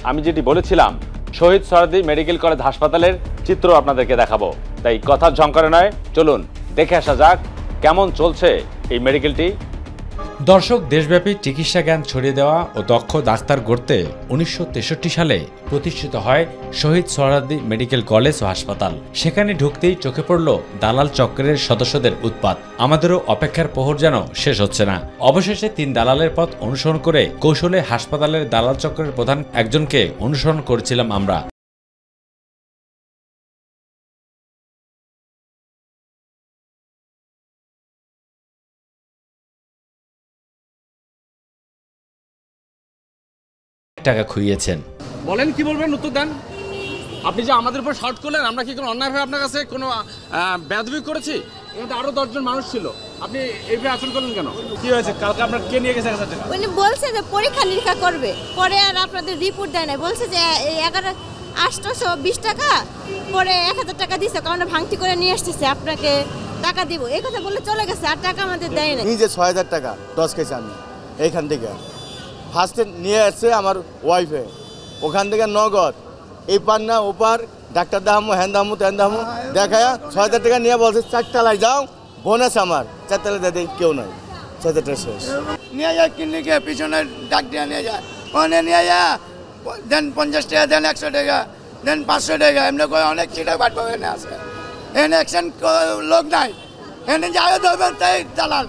আমি যেটি বলেছিলাম শহীদ সোহরাওয়ার্দী মেডিকেল কলেজ হাসপাতালের চিত্র আপনাদেরকে দেখাবো। তাই কথার ঝংকারে নয়, চলুন দেখে আসা যাক কেমন চলছে এই মেডিকেলটি। দর্শক, দেশব্যাপী চিকিৎসা জ্ঞান ছড়িয়ে দেওয়া ও দক্ষ ডাক্তার গড়তে 1963 সালে প্রতিষ্ঠিত হয় শহীদ সোহরাওয়ার্দী মেডিকেল কলেজ ও হাসপাতাল। সেখানে ঢুকতেই চোখে পড়ল দালাল চক্রের সদস্যদের উৎপাত। আমাদেরও অপেক্ষার প্রহর যেন শেষ হচ্ছে না। অবশেষে 3 দালালের পথ অনুসরণ করে কৌশলে হাসপাতালের দালাল চক্রের প্রধান একজনকে অনুসরণ করেছিলাম আমরা। টাকা খুইয়েছেন। বলেন কি বলবেন, উত্তর দেন। আপনি যে আমাদের উপর শর্ট করলেন, আমরা কি কোনো অন্যায়ভাবে আপনার কাছে কোনো বেয়াদবি করেছি? এখানে আরো 10 জন মানুষ ছিল, আপনি এইভাবে আচরণ করলেন কেন? কি হয়েছে? কালকে আপনার কে নিয়ে গেছে 1000 টাকা? উনি বলছে যে পরীক্ষা নিরীক্ষা করবে, পরে আর আপনাদের রিপোর্ট দেয় না। বলছে যে 820 টাকা, পরে 1000 টাকা দিছে, কারণ ভাঙতি করে নিয়ে আসতেছে, আপনাকে টাকা দিব এই কথা বলে চলে গেছে, আর টাকা আমাদের দেয় না। নিজে 6000 টাকা 10 কেজি আমি এইখান থেকে ফার্স্টে নিয়ে আসছে আমার ওয়াইফে, ওখান থেকে নগদ এই পার না ওপার ডাক্তার দামো হ্যান দামো তেন দামো দেখায় 6000 টাকা নিয়ে বলছে 4 তলায় যাও, বোনাস আমার 4 তলায় দাদা কেউ নাই, 6000 টাকা শেষ নিয়ে যায় ক্লিনিকে পিছনে ডাক দিয়ে নিয়ে যায়, ওখানে নিয়ে যায় দেন 50 টাকা, দেন 100 টাকা, দেন 500 টাকা, এমনি করে অনেক চিটা বাট পাবে আছে। এখানে অ্যাকশন লোক নাই, এখানে যাবে ধরবেন তাই দালাল।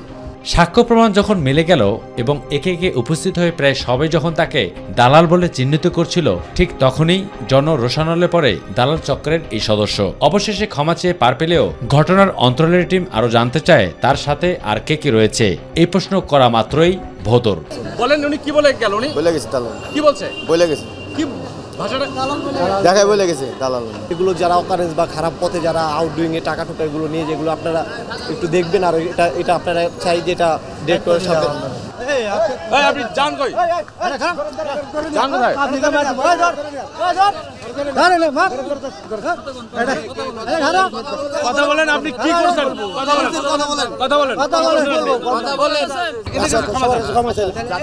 সাক্ষ্য প্রমাণ যখন মিলে গেল এবং একে একে উপস্থিত হয়ে প্রায় সবাই যখন তাকে দালাল বলে চিহ্নিত করছিল, ঠিক তখনই জনরোষানলে পড়ে দালাল চক্রের এই সদস্য। অবশেষে ক্ষমা চেয়ে পার পেলেও ঘটনার অন্তরালের টিম আরো জানতে চায় তার সাথে আর কে কে রয়েছে। এই প্রশ্ন করা মাত্রই ভোতর। বলেন উনি কি বলে গেল? উনি বলে গেছে দালাল। কি বলছে? বলে গেছে কি ভাষাটা দেখায় বলে গেছে দালাল। এগুলো যারা অকারেন্স বা খারাপ পথে যারা আউটডুইং এ টাকা টোকা এগুলো নিয়ে, যেগুলো আপনারা একটু দেখবেন, আর এটা আপনারা চাই যে এটা ডিরেক্টরের সাথে আপনি জান কই জান কোথায়? কথা বলেন, আপনি কি করছেন? কথা বলেন।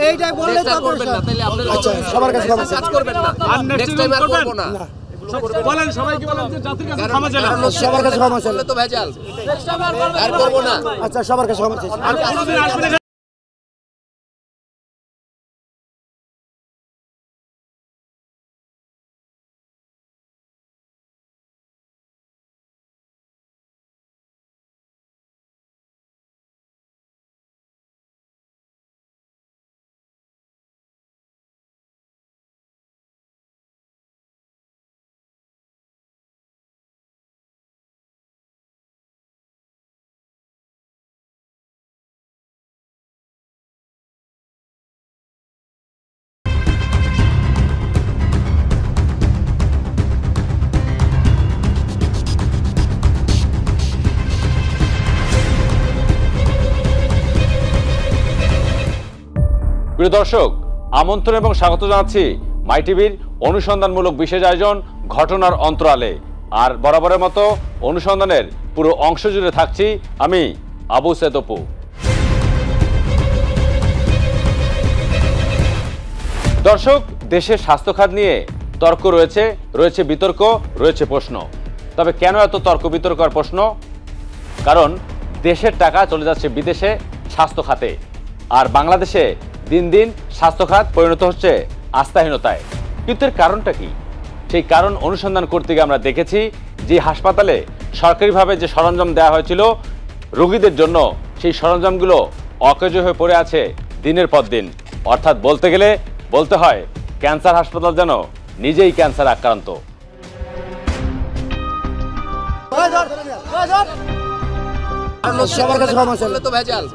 এইটাই বললে করবেন না, তাহলে আপনারা সবার কাছে কাজ করবেন না, আর নেক্সট টাইম আর করব না। বলেন সবাই কি বলেন যে জাতির কাছে ক্ষমা চাই, সবার কাছে ক্ষমা চাইলে তো ভেজাল আর করব না। আচ্ছা, সবার কাছে ক্ষমা চাই। আর কোনোদিন আসবে না। প্রিয় দর্শক, আমন্ত্রণ এবং স্বাগত জানাচ্ছি মাই টিভির অনুসন্ধানমূলক বিশেষ আয়োজন ঘটনার অন্তরালে। আর বরাবরের মতো অনুসন্ধানের পুরো অংশ জুড়ে থাকছি আমি আবু সৈয়দ অপু। দর্শক, দেশের স্বাস্থ্য খাত নিয়ে তর্ক রয়েছে বিতর্ক, রয়েছে প্রশ্ন। তবে কেন এত তর্ক বিতর্ক আর প্রশ্ন? কারণ দেশের টাকা চলে যাচ্ছে বিদেশে স্বাস্থ্য খাতে, আর বাংলাদেশে দিন দিন স্বাস্থ্য খাত পরিণত হচ্ছে আস্থাহীনতায়। কিন্তু এর কারণটা কি? সেই কারণ অনুসন্ধান করতে গিয়ে আমরা দেখেছি যে হাসপাতালে সরকারিভাবে যে সরঞ্জাম দেওয়া হয়েছিল রোগীদের জন্য, সেই সরঞ্জামগুলো অকেজো হয়ে পড়ে আছে দিনের পর দিন। অর্থাৎ বলতে গেলে বলতে হয় ক্যান্সার হাসপাতাল যেন নিজেই ক্যান্সার আক্রান্ত। সবার কাছে ক্ষমা চাইলে তো ভেজাল।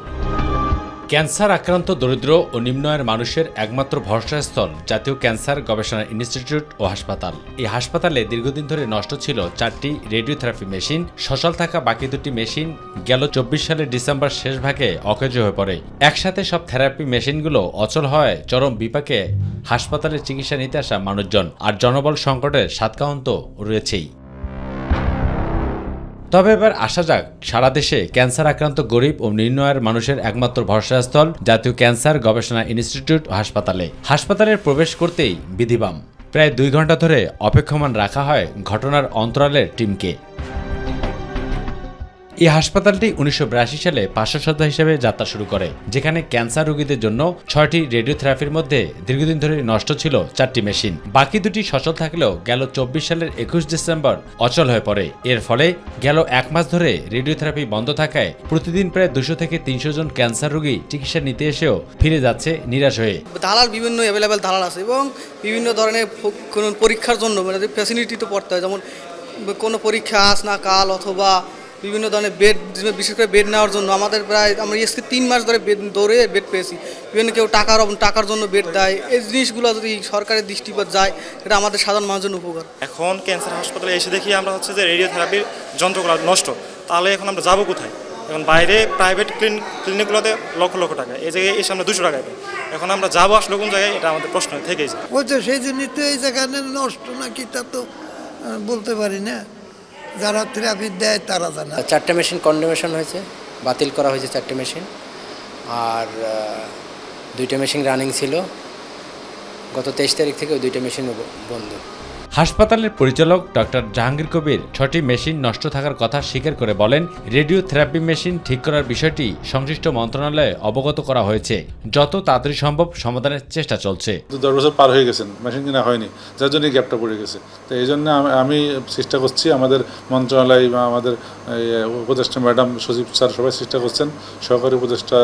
ক্যান্সার আক্রান্ত দরিদ্র ও নিম্ন আয়ের মানুষের একমাত্র ভরসাস্থল জাতীয় ক্যান্সার গবেষণা ইনস্টিটিউট ও হাসপাতাল। এই হাসপাতালে দীর্ঘদিন ধরে নষ্ট ছিল 4টি রেডিওথেরাপি মেশিন। সচল থাকা বাকি 2টি মেশিন গেল 24 সালের ডিসেম্বর শেষ ভাগে অকেজো হয়ে পড়ে। একসাথে সব থেরাপি মেশিনগুলো অচল হয় চরম বিপাকে হাসপাতালে চিকিৎসা নিতে আসা মানুষজন। আর জনবল সংকটের সাতকাহন্ত রয়েছেই। তবে এবার আসা যাক সারা দেশে ক্যান্সার আক্রান্ত গরিব ও নিম্ন আয়ের মানুষের একমাত্র ভরসাস্থল জাতীয় ক্যান্সার গবেষণা ইনস্টিটিউট ও হাসপাতালে। হাসপাতালের প্রবেশ করতেই বিধিবাম প্রায় 2 ঘন্টা ধরে অপেক্ষমান রাখা হয় ঘটনার অন্তরালের টিমকে। এই হাসপাতালটি 1982 সালে 500 শয্যা হিসেবে যাত্রা শুরু করে, যেখানে ক্যান্সার রোগীদের জন্য 6টি রেডিওথেরাপির মধ্যে দীর্ঘদিন ধরে নষ্ট ছিল 4টি মেশিন। বাকি দুটি সচল থাকলেও গেল 24 সালের 21 ডিসেম্বর অচল হয়ে পড়ে। এর ফলে গেল 1 মাস ধরে রেডিওথেরাপি বন্ধ থাকায় প্রতিদিন প্রায় 200 থেকে 300 জন ক্যান্সার রোগী চিকিৎসা নিতে এসেও ফিরে যাচ্ছে নিরাশ হয়ে। দালাল বিভিন্ন অ্যাভেলেবেল দালাল আছে এবং বিভিন্ন ধরনের কোনো পরীক্ষার জন্য মানে ফ্যাসিলিটি তো পড়তে হয়, যেমন কোনো পরীক্ষা আজ না কাল, অথবা বিভিন্ন ধরনের বেড, বিশেষ করে বেড নেওয়ার জন্য আমরা আজকে 3 মাস ধরে বেড পেয়েছি। বিভিন্ন কেউ টাকার জন্য বেড দেয়। এই জিনিসগুলো যদি সরকারের দৃষ্টিপাত যায়, এটা আমাদের সাধারণ মানুষের জন্য উপকার। এখন ক্যান্সার হাসপাতালে এসে দেখি আমরা হচ্ছে যে রেডিওথেরাপির যন্ত্রগুলো নষ্ট, তাহলে এখন আমরা যাবো কোথায়? এখন বাইরে প্রাইভেট ক্লিনিকগুলোতে লক্ষ লক্ষ টাকা, এই জায়গায় এসে আমরা 200 টাকায় পাই। এখন আমরা যাবো আসলে কোন জায়গায়, এটা আমাদের প্রশ্ন থেকেই যায়। বলছে সেই জন্যই তো এই জায়গায় নষ্ট নাকি তা তো বলতে পারি না, যারা থেরাপি দেয় তারা জানে। 4টে মেশিন কন্ডেমেশন হয়েছে, বাতিল করা হয়েছে 4টে মেশিন, আর 2টে মেশিন রানিং ছিল। গত 23 তারিখ থেকে ওই 2টে মেশিন বন্ধ। হাসপাতালের পরিচালক ডক্টর জাহাঙ্গীর কবির 6টি মেশিন নষ্ট থাকার কথা স্বীকার করে বলেন, রেডিওথেরাপি মেশিন ঠিক করার বিষয়টি সংশ্লিষ্ট মন্ত্রণালয়ে অবগত করা হয়েছে। যত তাড়াতাড়ি সম্ভব সমাধানের চেষ্টা চলছে। 10 বছর পার হয়ে গেছেন, মেশিন কিনা হয়নি, যার জন্য গ্যাপটা পড়ে গেছে। তো এই জন্য আমি চেষ্টা করছি, আমাদের মন্ত্রণালয় বা আমাদের উপদেষ্টা ম্যাডাম, সচিব স্যার সবাই চেষ্টা করছেন, সহকারী উপদেষ্টা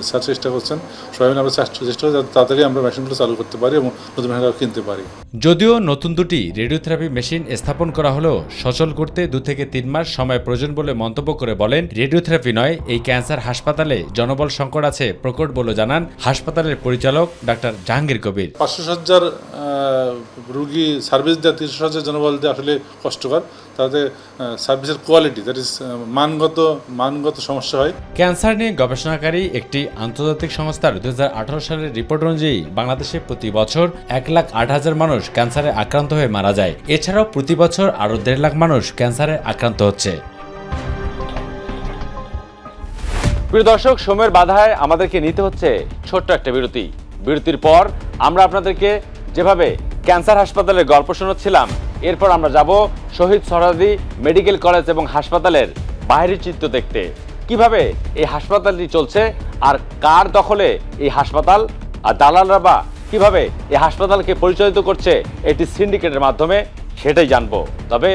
স্যার চেষ্টা করছেন, সবাই মিলে আমরা চেষ্টা করি যাতে তাড়াতাড়ি আমরা মেশিনগুলো চালু করতে পারি এবং নতুন মেশিন কিনতে পারি। যদিও নতুন দুটি রেডিওথেরাপি মেশিন স্থাপন করা হলেও সচল করতে 2 থেকে 3 মাস সময় প্রয়োজন বলে মন্তব্য করে বলেন, রেডিওথেরাপি নয়, এই ক্যান্সার হাসপাতালে জনবল সংকট আছে প্রকট বলে জানান হাসপাতালের পরিচালক ডাক্তার জাহাঙ্গীর কবির। 500 শয্যার রুগী সার্ভিস দেওয়া 300 শয্যার জনবল দেওয়া আসলে কষ্টকর, তাতে সার্ভিসের কোয়ালিটি, দ্যাট ইজ মানগত সমস্যা হয়। ক্যান্সার নিয়ে গবেষণাকারী একটি আন্তর্জাতিক সংস্থার 2018 সালের রিপোর্ট অনুযায়ী বাংলাদেশে প্রতি বছর 1,08,000 মানুষ ক্যান্সারে আক্রান্ত হয়ে মারা যায়। এছাড়াও প্রতি বছর আরও 1.5 লাখ মানুষ ক্যান্সারে আক্রান্ত হচ্ছে। প্রিয় দর্শক, সময়ের বাধায় আমাদেরকে নিতে হচ্ছে ছোট্ট একটা বিরতি। বিরতির পর আমরা আপনাদেরকে যেভাবে ক্যান্সার হাসপাতালের গল্প শোনাচ্ছিলাম, এরপর আমরা যাব শহীদ সোহরাওয়ার্দী মেডিকেল কলেজ এবং হাসপাতালের বাইরের চিত্র দেখতে, কিভাবে এই হাসপাতালটি চলছে আর কার দখলে এই হাসপাতাল, আর দালালরা বা কিভাবে এই হাসপাতালকে পরিচালিত করছে একটি সিন্ডিকেটের মাধ্যমে, সেটাই জানবো, তবে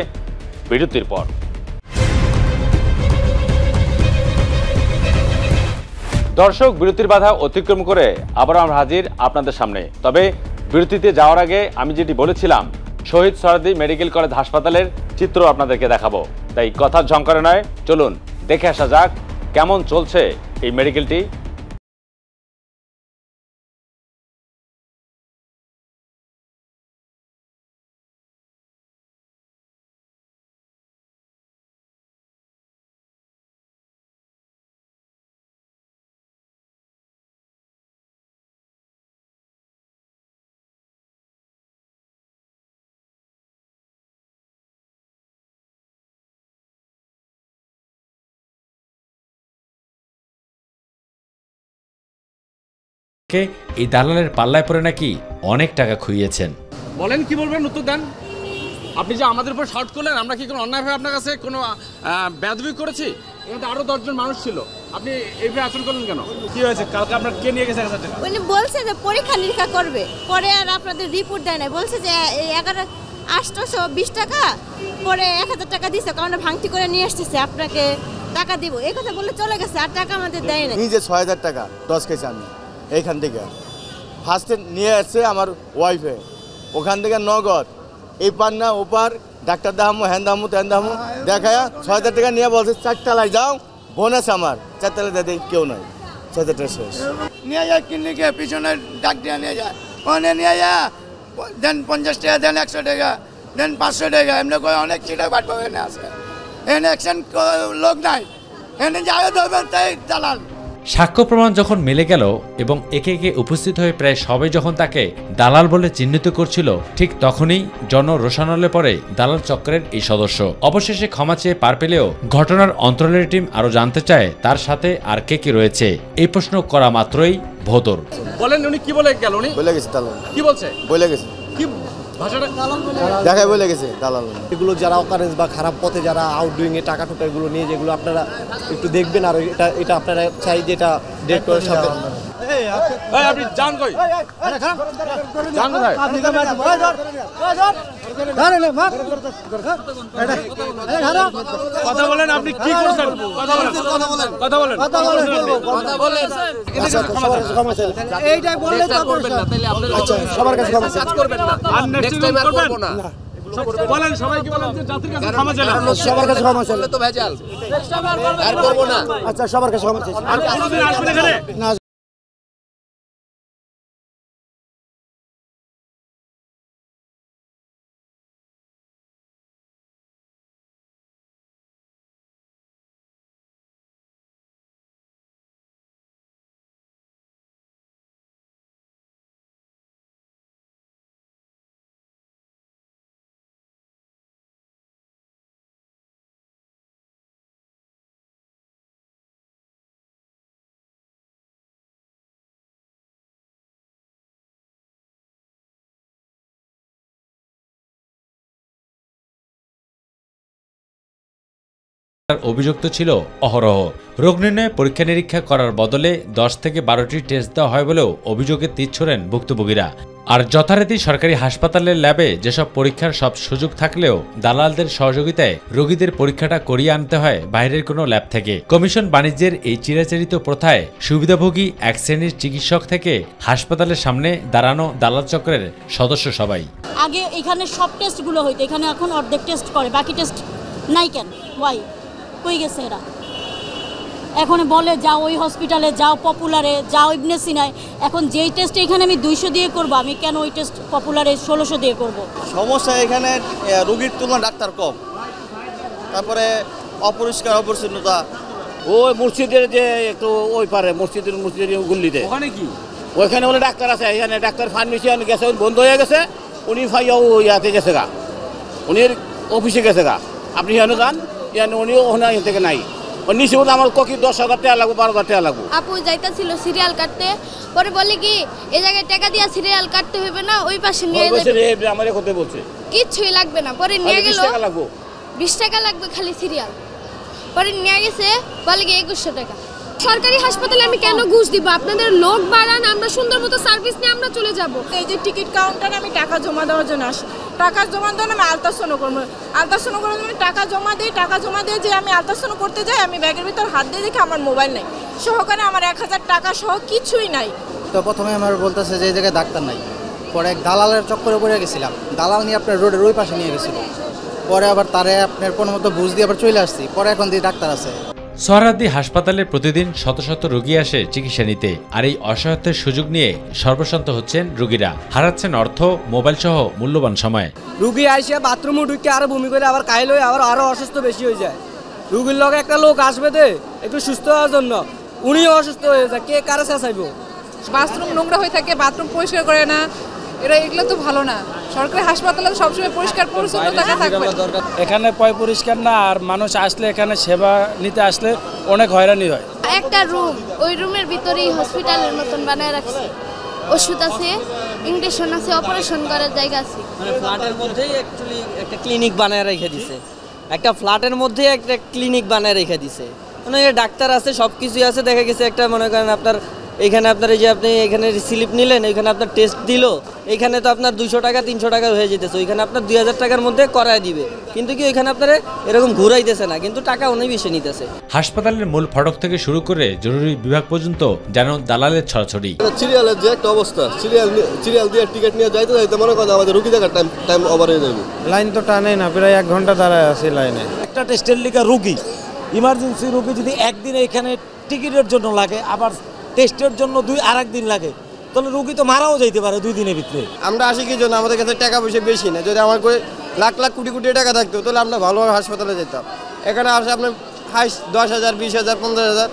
বিরতির পর। দর্শক, বিরতির বাধা অতিক্রম করে আবার আমরা হাজির আপনাদের সামনে। তবে বিরতিতে যাওয়ার আগে আমি যেটি বলেছিলাম, শহীদ সোহরাওয়ার্দী মেডিকেল কলেজ হাসপাতালের চিত্র আপনাদেরকে দেখাবো। তাই কথার ঝংকারে নয়, চলুন দেখে আসা যাক কেমন চলছে এই মেডিকেলটি। এই দালালের পাল্লায় পড়ে নাকি অনেক টাকা খুইয়েছেন। বলেন, কি বলবেন, উত্তর দেন। আপনি যে আমাদের উপর শর্ট করলেন, আমরা কি কোনো অন্যায়ভাবে আপনার কাছে কোনো বেয়াদবি করেছি? এখানে আরো 10 জন মানুষ ছিল, আপনি এইভাবে আচরণ করলেন কেন? কি হয়েছে? কালকে আপনার কে নিয়ে গেছে 1000 টাকা? উনি বলছে যে পরীক্ষা নিরীক্ষা করবে, পরে আর আপনাদের রিপোর্ট দেয় না, বলছে যে 820 টাকা, পরে 1000 টাকা দিছে, কারণ ভাঙতি করে নিয়ে আসতেছে, আপনাকে টাকা দিব, এই কথা বলে চলে গেছে, আর টাকা আমাদের দেয় না। নিজে 6000 টাকা টস খেয়েছি আমি এইখান থেকে। ফার্স্টে নিয়ে আসছে আমার ওয়াইফে, ওখান থেকে নগদ এই পার না ওপার, ডাক্তার দেখামো, হ্যান দামো ত্যান দামো দেখায়া 6000 টাকা নিয়ে বলছে 4 তলায় যাও, বোনাস আমার 4 তলায় দেয় কেউ নয়, 6000 টাকা শেষ। নিয়ে যায় ক্লিনিকে, পিছনে ডাক দিয়ে নিয়ে যায়, ওখানে নিয়ে যায় দেন 50 টাকা, দেন 100 টাকা, দেন 500 টাকা, এমনি করে অনেক চিটা বাট পাবে না আছে। এখানে অ্যাকশন লোক নাই, এখানে যাও ধরবেন তাই দালাল। সাক্ষ্য প্রমাণ যখন মিলে গেল এবং একে একে উপস্থিত হয়ে প্রায় সবাই যখন তাকে দালাল বলে চিহ্নিত করছিল, ঠিক তখনই জনরোষানলে পড়ে দালাল চক্রের এই সদস্য। অবশেষে ক্ষমা চেয়ে পার পেলেও ঘটনার অন্তরালের টিম আরো জানতে চায় তার সাথে আর কে কে রয়েছে। এই প্রশ্ন করা মাত্রই ভোতর। বলেন, উনি কি বলে গেল? উনি বলে গেছে দালাল। কি বলছে? বলে গেছে কি দেখাই বলে গেছে দালাল। এগুলো যারা অকারেন্স বা খারাপ পথে যারা আউটডুইংয়ে টাকা টোকা এগুলো নিয়ে যেগুলো আপনারা একটু দেখবেন, আর এটা আপনারা চাই যে এটা ডিরেক্টরের সাথে আপনি যান কই যান কোথায়? কথা বলেন, আপনি কি করছেন? কথা বলেন। এইটাই বললে তো করবেন না, তাহলে আপনারা সবার কাছে ক্ষমা করবেন না, আর নেক্সট টাইম আর করব না। বলেন সবাইকে বলেন যে জাতির কাছে ক্ষমা চাই, সবার কাছে ক্ষমা চাই তো ভেজাল নেক্সট টাইম আর করব না। আচ্ছা সবার কাছে ক্ষমা চাই, আর কোনোদিন আসবেন এখানে না। অভিযুক্ত ছিল অহরহ। রোগ নির্ণয়ে পরীক্ষা নিরীক্ষা করার বদলে 10 থেকে 12টি টেস্ট দেওয়া হয় বলেও অভিযোগে তীর ছোড়েন ভুক্তভোগীরা। আর যথারীতি সরকারি হাসপাতালের ল্যাবে যেসব পরীক্ষার সব সুযোগ থাকলেও দালালদের সহযোগিতায় রোগীদের পরীক্ষাটা করিয়ে আনতে হয় বাইরের কোনো ল্যাব থেকে। কমিশন বাণিজ্যের এই চিরাচরিত প্রথায় সুবিধাভোগী এক শ্রেণীর চিকিৎসক থেকে হাসপাতালের সামনে দাঁড়ানো দালাল চক্রের সদস্য সবাই। আগে এখানে সব টেস্টগুলো হইতো, এখানে এখন অর্ধেক টেস্ট করে, বাকি টেস্ট নাই কেন? ওয়াই কই গেছে এরা? এখন বলে যাও ওই হসপিটালে, যাও পপুলারে, যাও ইবনে সিনায়। এখন যেই টেস্ট এখানে আমি 200 দিয়ে করব, আমি কেন ওই টেস্ট পপুলারে 1600 দিয়ে করব? সমস্যা এখানে রোগীর তুলনায় ডাক্তার কম, তারপরে অপরিষ্কার অপরিচ্ছন্নতা। ওই মসজিদের যে একটু ওই পারে মসজিদের গুল্লিতে ওখানে কি ওইখানে বলে ডাক্তার আছে, এখানে ডাক্তার ফার্মেসিয়ান গেছে, বন্ধ হয়ে গেছে। উনি ফাইয়া ইয়াতে গেছে গা, উনি অফিসে গেছে গা। আপনি এখানে যান, এখানে উনিও ওখানে এখান থেকে নাই। নিচে বলে আমার ককি 10,000 টাকা লাগবে, 12,000 টাকা লাগবে। আপু যাইতেছিল সিরিয়াল কাটতে, পরে বলে কি এই জায়গায় টাকা দিয়ে সিরিয়াল কাটতে হবে না, ওই পাশে নিয়ে যাবে। আমার কথা বলছে কিচ্ছুই লাগবে না। পরে নিয়ে গেল 20 টাকা লাগবে খালি সিরিয়াল। পরে নিয়ে গেছে বলে কি 2100 টাকা। সরকারি হাসপাতালে আমি কেন ঘুষ দিব? আপনাদের লোক বাড়ান, আমরা সুন্দর মতো সার্ভিস নিয়ে আমরা চলে যাব। এই যে টিকিট কাউন্টারে আমি টাকা জমা দেওয়ার জন্য আসি, টাকা জমা দেওয়ার আমি আলট্রাসাউন্ড করবো, আলট্রাসাউন্ড করার জন্য টাকা জমা দিয়ে যে আমি আলট্রাসাউন্ড করতে যাই, আমি ব্যাগের ভিতর হাত দিয়ে দেখি আমার মোবাইল নেই, সহকারে আমার 1000 টাকা সহ কিছুই নাই। তো প্রথমে আমার বলতেছে যে এই জায়গায় ডাক্তার নাই, পরে এক দালালের চক্করে পড়ে গেছিলাম, দালাল নিয়ে আপনার রোডের ওই পাশে নিয়ে গেছিল, পরে আবার তারে আপনার কোনো মতো বুঝ দিয়ে আবার চলে আসছি, পরে এখন দিয়ে ডাক্তার আছে। সোহরাওয়ার্দী হাসপাতালে প্রতিদিন শত শত রোগী আসে চিকিৎসা নিতে, আর এই অসহায়ত্বের সুযোগ নিয়ে সর্বশান্ত হচ্ছেন রোগীরা, হারাচ্ছেন অর্থ, মোবাইল সহ মূল্যবান সময়। রুগী আইসে বাথরুমে ঢুকে আরো বমি করে আবার কাইল হয়ে আরো অসুস্থ বেশি হয়ে যায়। রুগীর লগে একটা লোক আসবে দে একটু সুস্থ হওয়ার জন্য, উনিও অসুস্থ হয়ে যায়, কে কারে চেঁচাইব? বাথরুম নোংরা হয়ে থাকে, বাথরুম পরিষ্কার করে না, এগুলো তো ভালো না। সরকারি হাসপাতালে সবসময় পরিষ্কার পরিচ্ছন্নতা থাকবে। এখানে পরিষ্কার না, আর মানুষ আসলে এখানে সেবা নিতে আসলে অনেক হয়রানি হয়। একটা রুম, ওই রুমের ভিতরেই হসপিটালের মতন বানায় রাখছে, ওষুধ আছে, ইনজেকশন আছে, অপারেশন করার জায়গা আছে। মানে ফ্ল্যাটের মধ্যেই অ্যাকচুয়ালি একটা ক্লিনিক বানায় রেখে দিছে, একটা ফ্ল্যাটের মধ্যেই একটা ক্লিনিক বানায় রেখে দিছে। মানে ডাক্তার আছে, সব কিছুই আছে। দেখা গেছে একটা মনে করেন আপনার এইখানে আপনার এই যে আপনি এখানে স্লিপ নিলেন, এইখানে আপনার টেস্ট দিল, এইখানে তো আপনার 200 টাকা 300 টাকা হয়ে যেতেছে, ওইখানে আপনার 2000 টাকার মধ্যে করায় দিবে, কিন্তু কি ওইখানে আপনার এরকম ঘুরাইতেছে না, কিন্তু টাকা অনেক বেশি নিতেছে। হাসপাতালের মূল ফটক থেকে শুরু করে জরুরি বিভাগ পর্যন্ত যেন দালালের ছড়াছড়ি। সিরিয়ালের যে একটা অবস্থা, সিরিয়াল দিয়ে টিকিট নিয়ে যাইতে মনে করেন আমাদের রুগী দেখার টাইম ওভার হয়ে যাবে। লাইন তো টানে না, প্রায় 1 ঘন্টা দাঁড়ায় আছে লাইনে। একটা টেস্টের লিগা রুগী, ইমার্জেন্সি রুগী যদি একদিন এখানে টিকিটের জন্য লাগে, আবার টেস্টের জন্য আরেক দিন লাগে, তাহলে রুগী তো মারাও যাইতে পারে 2 দিনের ভিতরে। আমরা আসি কি জন্য? আমাদের কাছে টাকা পয়সা বেশি না। যদি আমার করে লাখ লাখ কোটি কোটি টাকা থাকতো তাহলে আমরা ভালোভাবে হাসপাতালে যেতাম। এখানে আসে আপনার হাইস 10,000 20,000 15,000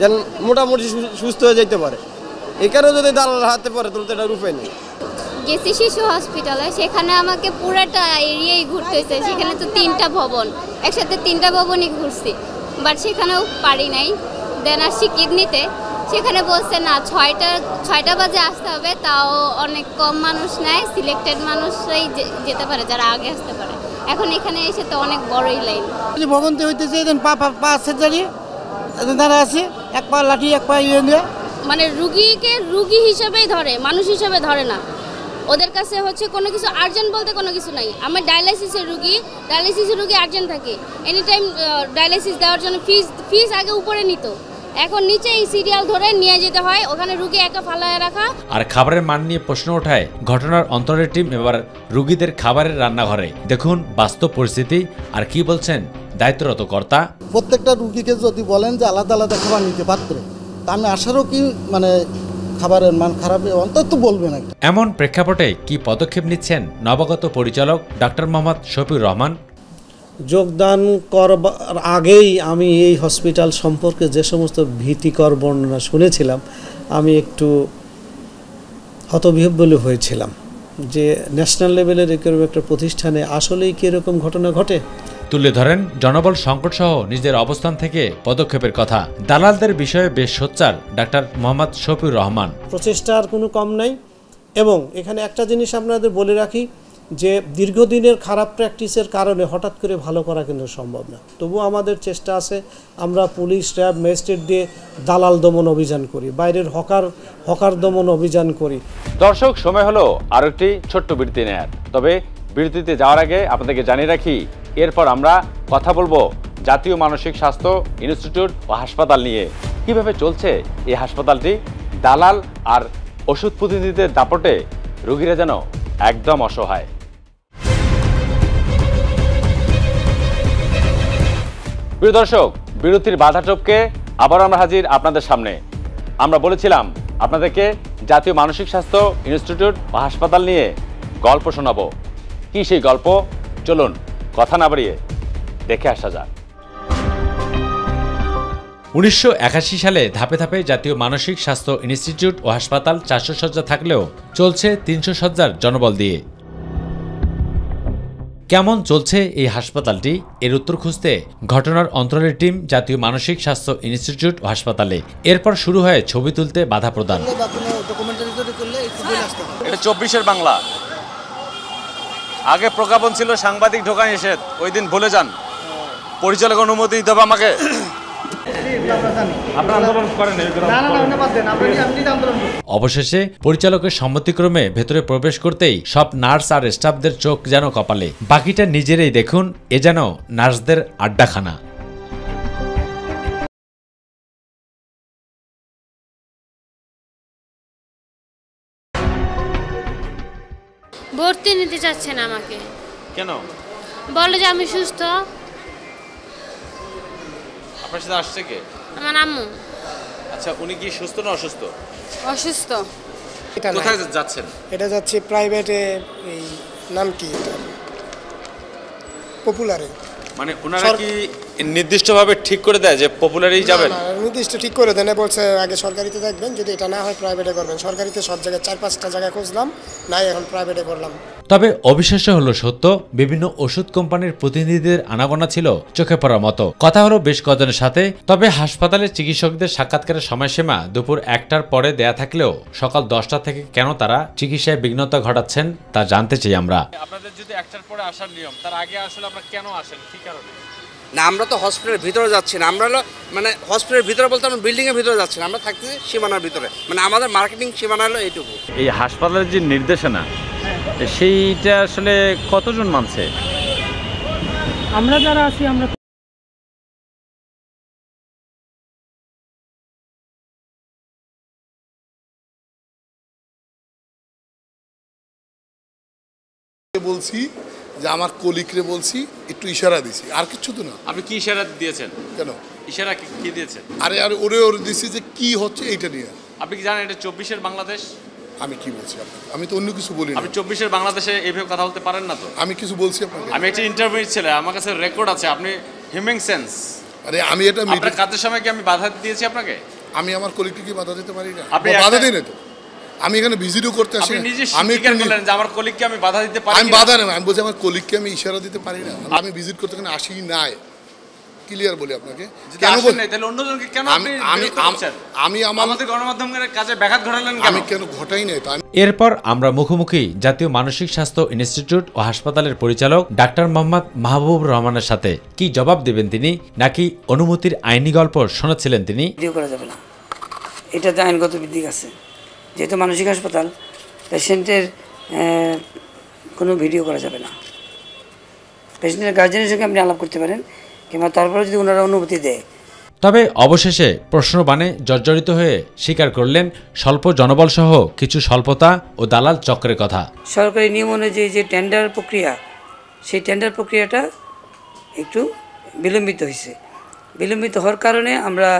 যেন মোটামুটি সুস্থ হয়ে যেতে পারে। এখানেও যদি দালাল হাতে পড়ে তাহলে তো এটা রূপে নেই। গেছি শিশু হসপিটালে, সেখানে আমাকে পুরোটা এরিয়াই ঘুরতে হয়েছে। সেখানে তো 3টা ভবন, একসাথে 3টা ভবনই ঘুরছি, বাট সেখানেও পারি নাই। দেন আসছি কিডনিতে, সেখানে বলছে না 6টা বাজে আসতে হবে, তাও অনেক কম মানুষ নেয়, সিলেক্টেড মানুষরাই যেতে পারে যারা আগে আসতে পারে। এখন এখানে এসে তো অনেক বড়ই লাইন। ভবন্তি হইতেছে পা আছে দাঁড়িয়ে দাঁড়া আছে, এক পা লাঠি এক পা ইয়ে নিয়ে, মানে রুগীকে রুগী হিসেবেই ধরে, মানুষ হিসেবে ধরে না। ওদের কাছে হচ্ছে কোনো কিছু আর্জেন্ট বলতে কোনো কিছু নাই। আমার ডায়ালাইসিসের রুগী আর্জেন্ট থাকে, এনি টাইম ডায়ালাইসিস দেওয়ার জন্য ফিস আগে উপরে নিত, এখন নিচে এই সিরিয়াল ধরে নিয়ে যেতে হয়, ওখানে রুগী একা ফালায় রাখা। আর খাবারের মান নিয়ে প্রশ্ন ওঠায় ঘটনার অন্তরের টিম এবার রুগীদের খাবারের রান্নাঘরে। দেখুন বাস্তব পরিস্থিতি আর কি বলছেন দায়িত্বরত কর্তা। প্রত্যেকটা রুগীকে যদি বলেন যে আলাদা আলাদা খাবার নিতে পারতে, তা আমি আশারও কি মানে খাবারের মান খারাপ অন্তত বলবেন। এমন প্রেক্ষাপটে কি পদক্ষেপ নিচ্ছেন নবাগত পরিচালক ডাক্তার মোহাম্মদ শফিউর রহমান? যোগদান করবার আগেই আমি এই হসপিটাল সম্পর্কে যে সমস্ত ভীতিকর বর্ণনা শুনেছিলাম, আমি একটু হতবিহ্বল হয়েছিলাম যে ন্যাশনাল লেভেলের এরকম একটা প্রতিষ্ঠানে আসলেই কি এরকম ঘটনা ঘটে। তুলে ধরেন জনবল সংকট সহ নিজের অবস্থান থেকে পদক্ষেপের কথা। দালালদের বিষয়ে বেশ সোচ্চার ডাক্তার মোহাম্মদ শফিউর রহমান। প্রচেষ্টার কোনো কম নাই, এবং এখানে একটা জিনিস আপনাদের বলে রাখি যে দীর্ঘদিনের খারাপ প্র্যাকটিসের কারণে হঠাৎ করে ভালো করা কিন্তু সম্ভব না। তবু আমাদের চেষ্টা আছে, আমরা পুলিশ, র্যাব, ম্যাজিস্ট্রেট দিয়ে দালাল দমন অভিযান করি, বাইরের হকার দমন অভিযান করি। দর্শক, সময় হলো আরও একটি ছোট্ট বিরতি নেয়ার। তবে বিরতিতে যাওয়ার আগে আপনাদেরকে জানিয়ে রাখি, এরপর আমরা কথা বলবো জাতীয় মানসিক স্বাস্থ্য ইনস্টিটিউট ও হাসপাতাল নিয়ে। কিভাবে চলছে এই হাসপাতালটি? দালাল আর ওষুধ প্রতিনিধিদের দাপটে রোগীরা যেন একদম অসহায়। প্রিয় দর্শক, বিরতির বাধা টপকে আবার আমরা হাজির আপনাদের সামনে। আমরা বলেছিলাম আপনাদেরকে জাতীয় মানসিক স্বাস্থ্য ইনস্টিটিউট ও হাসপাতাল নিয়ে গল্প শোনাবো। কি সেই গল্প? চলুন কথা না বাড়িয়ে দেখে আসা যাক। 1981 সালে ধাপে ধাপে জাতীয় মানসিক স্বাস্থ্য ইনস্টিটিউট ও হাসপাতাল 400 শয্যা থাকলেও চলছে 300 শয্যার জনবল দিয়ে। কেমন চলছে এই হাসপাতালটি? এর উত্তর খুঁজতে ঘটনার অন্তরের টিম জাতীয় মানসিক স্বাস্থ্য ইনস্টিটিউট ও হাসপাতালে। এরপর শুরু হয় ছবি তুলতে বাধা প্রদান। এটা 24-এর বাংলা। আগে প্রজ্ঞাপন ছিল সাংবাদিক ঢোকা নিষেধ, ওই দিন ভুলে যান। পরিচালক অনুমতি দিতে হবে আমাকে। অবশেষে পরিচালকের সম্মতিক্রমে ভেতরে প্রবেশ করতেই সব নার্স আর স্টাফদের চোখ যেন কপালে। বাকিটা নিজেরাই দেখুন, এ যেন নার্সদের আড্ডাখানা। ভর্তি নিতে চাচ্ছেন আমাকে। কেন? বলে যে আমি সুস্থ। আপনার সাথে আসছে কে? আমার আম্মু। আচ্ছা, উনি কি সুস্থ না অসুস্থ? অসুস্থ। কোথায় যাচ্ছেন? এটা যাচ্ছে প্রাইভেটে, এই নাম কি এটা, পপুলারে। মানে ওনারা কি নির্দিষ্টভাবে ঠিক করে দেয় যে পপুলারেই যাবেন? নির্দিষ্ট ঠিক করে দেন, বলছে আগে সরকারিতে দেখবেন, যদি এটা না হয় প্রাইভেটে করবেন। সরকারিতে সব জায়গায় 4-5টা জায়গায় খুঁজলাম, নাই, এখন প্রাইভেটে করলাম। তবে অবিশ্বাস্য হলো সত্য, বিভিন্ন ওষুধ কোম্পানির প্রতিনিধিদের আনাগোনা ছিল চোখে পড়ার মতো। কথা হলো বেশ কজনের সাথে। তবে হাসপাতালের চিকিৎসকদের সাক্ষাৎকারের সময়সীমা দুপুর 1টার পরে দেয়া থাকলেও সকাল 10টা থেকে কেন তারা চিকিৎসায় বিঘ্নতা ঘটাচ্ছেন তা জানতে চাই আমরা। আপনাদের যদি 1টার পরে আসার নিয়ম, তার আগে আসলে আপনারা কেন আসেন, কি কারণে? না, আমরা তো হসপিটালের ভিতরে যাচ্ছি না। আমরা হলো মানে হসপিটালের ভিতরে বলতে আমরা বিল্ডিংয়ের ভিতরে যাচ্ছি না, আমরা থাকতেছি সীমানার ভিতরে। মানে আমাদের মার্কেটিং সীমানা হলো এইটুকু। এই হাসপাতালের যে নির্দেশনা, সেইটা আসলে কতজন মানছে? আমরা যারা আছি আমরা বলছি যে আমার কলিগরে বলছি, একটু ইশারা দিছি, আর কিছু তো না। আপনি কি ইশারা দিয়েছেন? কেন ইশারা কি দিয়েছেন? আরে ওরে দিছি যে কি হচ্ছে এইটা নিয়ে। আপনি কি জানেন এটা 24-এর বাংলাদেশ? আমি কি বলছি আপনাকে? আমি তো অন্য কিছু বলি না। আপনি 24-এর বাংলাদেশে এইভাবে কথা বলতে পারেন না তো। আমি কিছু বলছি আপনাকে? আমি একটা ইন্টারভিউ ছেলে, আমার কাছে রেকর্ড আছে। আপনি হিউম্যান সেন্স। আরে আমি এটা আপনার কাজের সময় কি আমি বাধা দিয়েছি আপনাকে? আমি আমার কলিগকে কি বাধা দিতে পারি না? আপনি বাধা দিই না তো। আমি এখানে ভিজিটও করতে আসি। আপনি নিজে স্বীকার করলেন যে আমার কলিগকে আমি বাধা দিতে পারি না। আমি বাধা না, আমি বলছি আমার কলিগকে আমি ইশারা দিতে পারি না। আমি ভিজিট করতে এখানে আসি নাই। ক্লিয়ার বলি আপনাকে কেন তাহলে অন্যজনকে কেন আমি আমাদের গণমাধ্যমের কাজে ব্যাঘাত ঘটালেন কেন? আমি কেন ঘটাই নাই? এরপর আমরা মুখোমুখি জাতীয় মানসিক স্বাস্থ্য ইনস্টিটিউট ও হাসপাতালের পরিচালক ডাক্তার মোহাম্মদ মাহবুবুর রহমানের সাথে। কি জবাব দেবেন তিনি, নাকি অনুমতির আইনি গল্প শোনাচ্ছিলেন তিনি? ভিডিও করা যাবে না, এটাতে আইনগত দিক আছে। যেহেতু মানসিক হাসপাতাল, পেশেন্টের কোনো ভিডিও করা যাবে না। পেশেন্টের গার্জেনের সঙ্গে আপনি আলাপ করতে পারেন, কিংবা তারপরে যদি ওনারা অনুমতি দেয়। তবে অবশেষে প্রশ্নবাণে জর্জরিত হয়ে স্বীকার করলেন স্বল্প জনবল সহ কিছু স্বল্পতা ও দালাল চক্রের কথা। সরকারি নিয়ম অনুযায়ী যে টেন্ডার প্রক্রিয়া, সেই টেন্ডার প্রক্রিয়াটা একটু বিলম্বিত হয়েছে। বিলম্বিত হওয়ার কারণে আমরা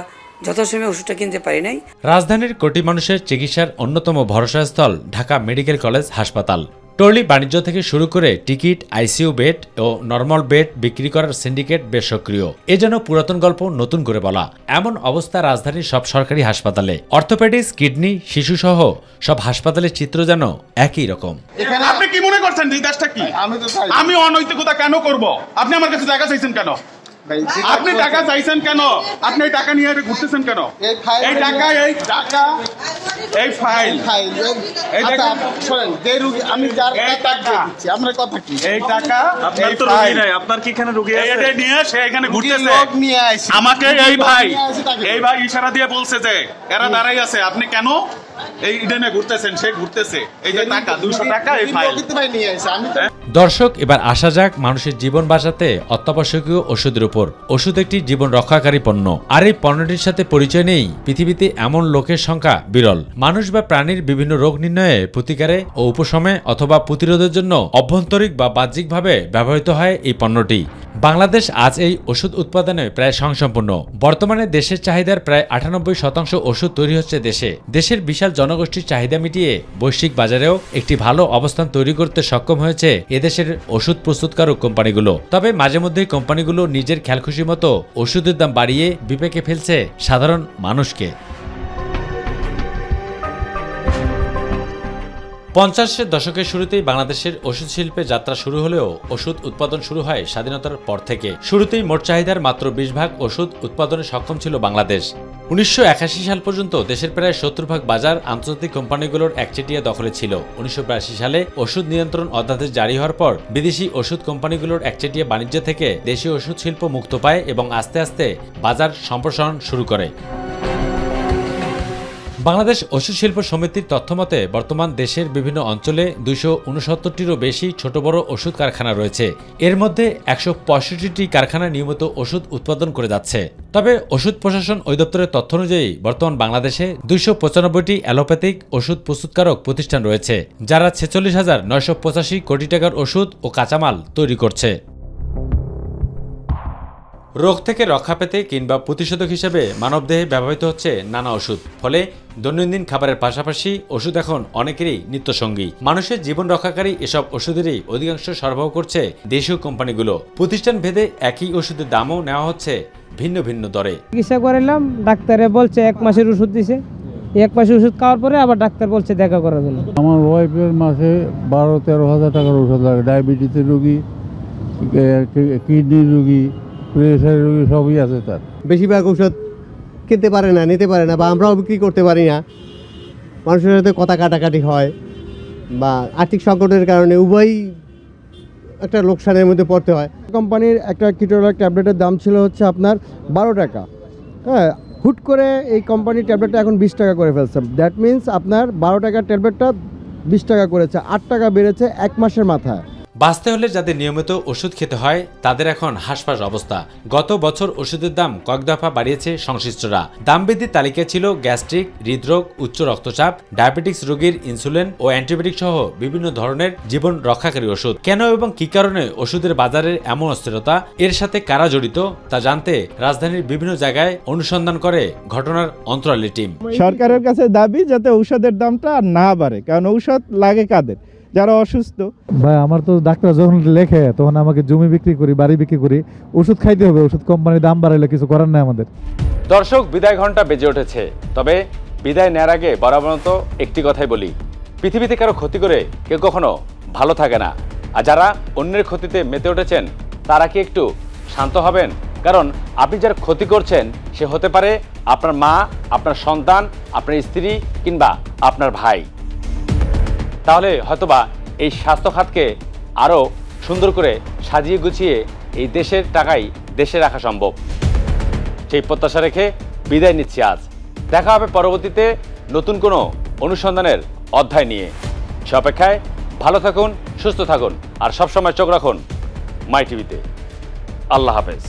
যথাসময়ে ওষুধটা কিনতে পারি নাই। রাজধানীর কোটি মানুষের চিকিৎসার অন্যতম ভরসাস্থল ঢাকা মেডিকেল কলেজ হাসপাতাল। টর্লি বাণিজ্য থেকে শুরু করে টিকিট, আইসিইউ বেড ও নর্মাল বেড বিক্রি করার সিন্ডিকেট বেশ সক্রিয়। এ যেন পুরাতন গল্প নতুন করে বলা। এমন অবস্থা রাজধানীর সব সরকারি হাসপাতালে। অর্থোপেডিক্স, কিডনি, শিশু সহ সব হাসপাতালের চিত্র যেন একই রকম। আপনি কি মনে করছেন এই দেশটা কি? আমি অনৈতিকতা কেন করব? আপনি আমার কাছে জায়গা চাইছেন কেন? আপনি টাকা চাইছেন কেন? আপনি এই টাকা নিয়ে ঘুরতেছেন কেন? এই টাকা এই ফাইল এই টাকা শুনেন, যে রোগী আমি যার টাকা দিচ্ছি, আপনার কথা কি? এই টাকা আপনার তো রোগী নাই, আপনার কি এখানে রোগী আছে? এটা নিয়ে সে এখানে ঘুরতেছে, লোক নিয়ে আইছে। আমাকে এই ভাই ইশারা দিয়ে বলছে যে এরা দাঁড়াই আছে, আপনি কেন এই ইডেনে ঘুরতেছেন? সে ঘুরতেছে, এই যে টাকা 200 টাকা এই ফাইল নিয়ে আইছে। আমি দর্শক, এবার আসা যাক মানুষের জীবন বাঁচাতে অত্যাবশ্যকীয় ওষুধের উপর। ওষুধ একটি জীবন রক্ষাকারী পণ্য, আর এই পণ্যটির সাথে পরিচয় নেই পৃথিবীতে এমন লোকের সংখ্যা বিরল। মানুষ বা প্রাণীর বিভিন্ন রোগ নির্ণয়ে, প্রতিকারে ও উপশমে অথবা প্রতিরোধের জন্য অভ্যন্তরিক বা বাহ্যিকভাবে ব্যবহৃত হয় এই পণ্যটি। বাংলাদেশ আজ এই ওষুধ উৎপাদনে প্রায় স্বয়ংসম্পূর্ণ। বর্তমানে দেশের চাহিদার প্রায় 98% ওষুধ তৈরি হচ্ছে দেশে। দেশের বিশাল জনগোষ্ঠীর চাহিদা মিটিয়ে বৈশ্বিক বাজারেও একটি ভালো অবস্থান তৈরি করতে সক্ষম হয়েছে এদেশের ওষুধ প্রস্তুতকারক কোম্পানিগুলো। তবে মাঝে মধ্যেই কোম্পানিগুলো নিজের খেয়ালখুশি মতো ওষুধের দাম বাড়িয়ে বিপাকে ফেলছে সাধারণ মানুষকে। 50-এর দশকের শুরুতেই বাংলাদেশের ওষুধ শিল্পে যাত্রা শুরু হলেও ওষুধ উৎপাদন শুরু হয় স্বাধীনতার পর থেকে। শুরুতেই মোট চাহিদার মাত্র 20% ওষুধ উৎপাদনে সক্ষম ছিল বাংলাদেশ। 1981 সাল পর্যন্ত দেশের প্রায় 70% বাজার আন্তর্জাতিক কোম্পানিগুলোর একচেটিয়া দখলে ছিল। 1982 সালে ওষুধ নিয়ন্ত্রণ অধ্যাদেশ জারি হওয়ার পর বিদেশি ওষুধ কোম্পানিগুলোর একচেটিয়া বাণিজ্য থেকে দেশীয় ওষুধ শিল্প মুক্ত পায় এবং আস্তে আস্তে বাজার সম্প্রসারণ শুরু করে। বাংলাদেশ ওষুধ শিল্প সমিতির তথ্যমতে বর্তমান দেশের বিভিন্ন অঞ্চলে 269টিরও বেশি ছোট বড় ওষুধ কারখানা রয়েছে। এর মধ্যে 165টি কারখানা নিয়মিত ওষুধ উৎপাদন করে যাচ্ছে। তবে ওষুধ প্রশাসন অধিদপ্তরের তথ্য অনুযায়ী বর্তমান বাংলাদেশে 295টি অ্যালোপ্যাথিক ওষুধ প্রস্তুতকারক প্রতিষ্ঠান রয়েছে, যারা 46,985 কোটি টাকার ওষুধ ও কাঁচামাল তৈরি করছে। রোগ থেকে রক্ষা পেতে কিংবা প্রতিষেধক হিসেবে মানবদেহে ব্যবহৃত হচ্ছে নানা ওষুধ। ফলে দৈনন্দিন খাবারের পাশাপাশি ওষুধ এখন অনেকেরই নিত্যসঙ্গী। মানুষের জীবন রক্ষাকারী এসব ওষুধেরই অধিকাংশ সরবরাহ করছে দেশীয় কোম্পানিগুলো। প্রতিষ্ঠান ভেদে একই ওষুধের দামও নেওয়া হচ্ছে ভিন্ন ভিন্ন দরে। চিকিৎসা করালাম, ডাক্তারে বলছে 1 মাসের ওষুধ দিছে। 1 মাসের ওষুধ খাওয়ার পরে আবার ডাক্তার বলছে দেখা করার জন্য। আমার ওয়াইফের মাসে 12-13 হাজার টাকার ওষুধ লাগে। ডায়াবেটিসের রোগী, কিডনির রোগী, প্রেশারের রোগী সবই আছে তার। বেশিরভাগ ওষুধ কিনতে পারে না, নিতে পারে না, বা আমরাও বিক্রি করতে পারি না। মানুষের সাথে কথা কাটাকাটি হয়, বা আর্থিক সংকটের কারণে উভয়ই একটা লোকসানের মধ্যে পড়তে হয়। কোম্পানির একটা কিটোলার ট্যাবলেটের দাম ছিল হচ্ছে আপনার 12 টাকা। হ্যাঁ, হুট করে এই কোম্পানির ট্যাবলেটটা এখন 20 টাকা করে ফেলছে। দ্যাট মিনস আপনার 12 টাকার ট্যাবলেটটা 20 টাকা করেছে, 8 টাকা বেড়েছে 1 মাসের মাথায়। বাঁচতে হলে যাদের নিয়মিত ওষুধ খেতে হয় তাদের এখন হাসপাস অবস্থা। গত বছর ওষুধের দাম কয়েক দফা বাড়িয়েছে সংশ্লিষ্টরা। দাম বৃদ্ধির তালিকায় ছিল গ্যাস্ট্রিক, হৃদরোগ, উচ্চ রক্তচাপ, ডায়াবেটিক্স রোগীর ইনসুলিন ও অ্যান্টিবায়োটিক সহ বিভিন্ন ধরনের জীবন রক্ষাকারী ওষুধ। কেন এবং কি কারণে ওষুধের বাজারের এমন অস্থিরতা, এর সাথে কারা জড়িত তা জানতে রাজধানীর বিভিন্ন জায়গায় অনুসন্ধান করে ঘটনার অন্তরালী টিম। সরকারের কাছে দাবি যাতে ঔষধের দামটা না বাড়ে, কারণ ঔষধ লাগে কাদের? যারা অসুস্থ। ভাই, আমার তো ডাক্তার যখন লেখে তখন আমাকে জমি বিক্রি করি, বাড়ি বিক্রি করি, ওষুধ খাইতে হবে। ওষুধ কোম্পানির দাম বাড়াইলে কিছু করার নেই আমাদের। দর্শক, বিদায় ঘন্টা বেজে উঠেছে। তবে বিদায় নেওয়ার আগে বরাবর তো একটি কথাই বলি, পৃথিবীতে কারো ক্ষতি করে কেউ কখনো ভালো থাকে না। আর যারা অন্যের ক্ষতিতে মেতে উঠেছেন তারা কি একটু শান্ত হবেন? কারণ আপনি যার ক্ষতি করছেন সে হতে পারে আপনার মা, আপনার সন্তান, আপনার স্ত্রী কিংবা আপনার ভাই। তাহলে হয়তোবা এই স্বাস্থ্য খাতকে আরও সুন্দর করে সাজিয়ে গুছিয়ে এই দেশের টাকাই দেশে রাখা সম্ভব। সেই প্রত্যাশা রেখে বিদায় নিচ্ছি আজ। দেখা হবে পরবর্তীতে নতুন কোনো অনুসন্ধানের অধ্যায় নিয়ে। সে অপেক্ষায় ভালো থাকুন, সুস্থ থাকুন আর সবসময় চোখ রাখুন মাই টিভিতে। আল্লাহ হাফেজ।